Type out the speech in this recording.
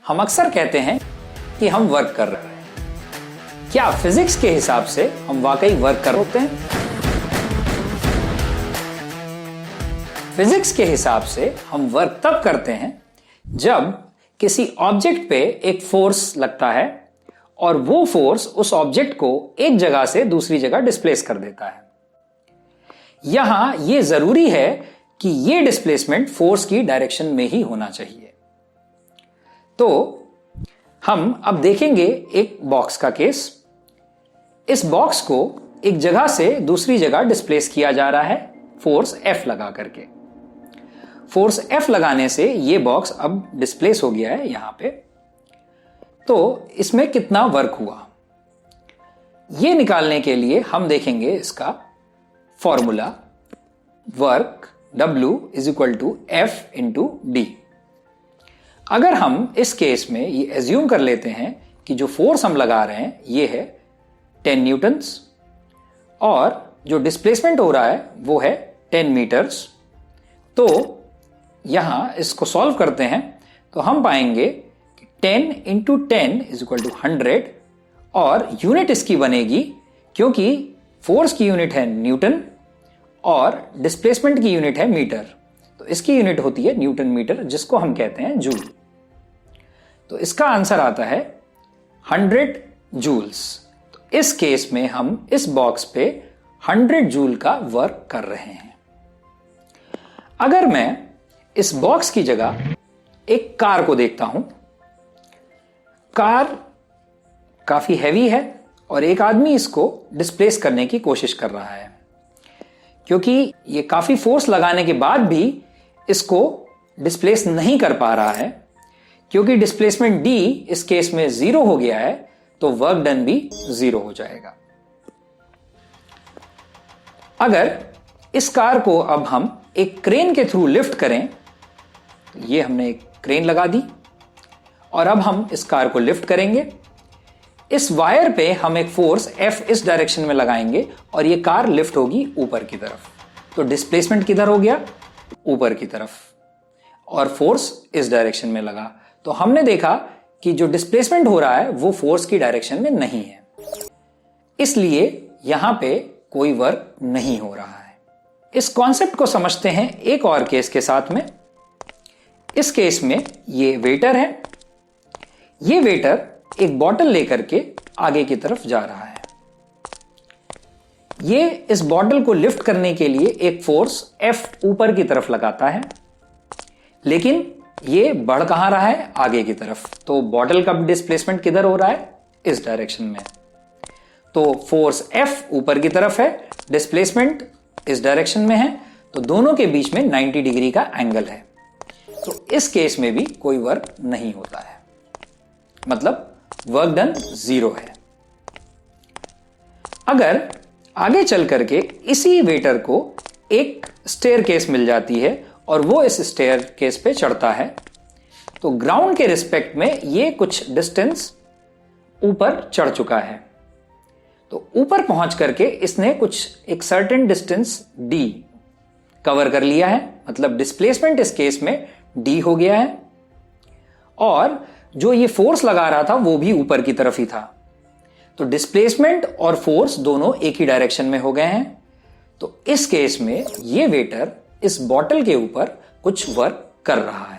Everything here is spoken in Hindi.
हम अक्सर कहते हैं कि हम वर्क कर रहे हैं। क्या फिजिक्स के हिसाब से हम वाकई वर्क कर होते हैं? फिजिक्स के हिसाब से हम वर्क तब करते हैं जब किसी ऑब्जेक्ट पे एक फोर्स लगता है और वो फोर्स उस ऑब्जेक्ट को एक जगह से दूसरी जगह डिस्प्लेस कर देता है। यहां यह जरूरी है कि यह डिस्प्लेसमेंट फोर्स की डायरेक्शन में ही होना चाहिए। तो हम अब देखेंगे एक बॉक्स का केस। इस बॉक्स को एक जगह से दूसरी जगह डिस्प्लेस किया जा रहा है फोर्स F लगा करके। फोर्स F लगाने से यह बॉक्स अब डिस्प्लेस हो गया है यहां पे। तो इसमें कितना वर्क हुआ, यह निकालने के लिए हम देखेंगे इसका formula work W = F × D। अगर हम इस केस में ये एज्यूम कर लेते हैं कि जो फोर्स हम लगा रहे हैं ये है 10 न्यूटन्स और जो डिस्प्लेसमेंट हो रहा है वो है 10 मीटर्स, तो यहां इसको सॉल्व करते हैं तो हम पाएंगे कि 10 × 10 = 100 और यूनिट इसकी बनेगी, क्योंकि फोर्स की यूनिट है न्यूटन और डिस्प्लेसमेंट की यूनिट है मीटर, तो इसकी यूनिट होती है न्यूटन मीटर, जिसको हम कहते हैं जूल। तो इसका आंसर आता है 100 जूल्स। तो इस केस में हम इस बॉक्स पे 100 जूल का वर्क कर रहे हैं। अगर मैं इस बॉक्स की जगह एक कार को देखता हूं, कार काफी हैवी है और एक आदमी इसको डिस्प्लेस करने की कोशिश कर रहा है। क्योंकि ये काफी फोर्स लगाने के बाद भी इसको डिस्प्लेस नहीं कर पा रहा है, क्योंकि डिस्प्लेसमेंट D इस केस में 0 हो गया है, तो वर्क डन भी 0 हो जाएगा। अगर इस कार को अब हम एक क्रेन के थ्रू लिफ्ट करें, तो ये हमने एक क्रेन लगा दी और अब हम इस कार को लिफ्ट करेंगे। इस वायर पे हम एक फोर्स F इस डायरेक्शन में लगाएंगे और ये कार लिफ्ट होगी ऊपर की तरफ। तो डिस्प्लेसमेंट किधर हो गया? ऊपर की तरफ, और फोर्स इस डायरेक्शन में लगा। तो हमने देखा कि जो डिस्प्लेसमेंट हो रहा है वो फोर्स की डायरेक्शन में नहीं है, इसलिए यहां पे कोई वर्क नहीं हो रहा है। इस कॉन्सेप्ट को समझते हैं एक और केस के साथ में। इस केस में ये वेटर है। ये वेटर एक बॉटल लेकर के आगे की तरफ जा रहा है। ये इस बॉटल को लिफ्ट करने के लिए एक फोर्स F ऊपर की तरफ लगाता है, लेकिन ये बढ़ कहां रहा है? आगे की तरफ। तो बॉटल का डिस्प्लेसमेंट किधर हो रहा है? इस डायरेक्शन में। तो फोर्स F ऊपर की तरफ है, डिस्प्लेसमेंट इस डायरेक्शन में है, तो दोनों के बीच में 90 डिग्री का एंगल है। तो इस केस में भी कोई वर्क नहीं होता है, मतलब वर्क डन 0 है। अगर आगे चल करके इसी वेटर को एक स्टेयर केस मिल जाती है और वो इस स्टेयर केस पे चढ़ता है, तो ग्राउंड के रिस्पेक्ट में ये कुछ डिस्टेंस ऊपर चढ़ चुका है। तो ऊपर पहुंच करके इसने एक सर्टेन डिस्टेंस D कवर कर लिया है, मतलब डिस्प्लेसमेंट इस केस में D हो गया है और जो ये फोर्स लगा रहा था वो भी ऊपर की तरफ ही था। तो डिस्प्लेसमेंट और फोर्स दोनों एक ही डायरेक्शन में हो गए हैं। तो इस केस में ये वेटर इस बॉटल के ऊपर कुछ वर्क कर रहा है।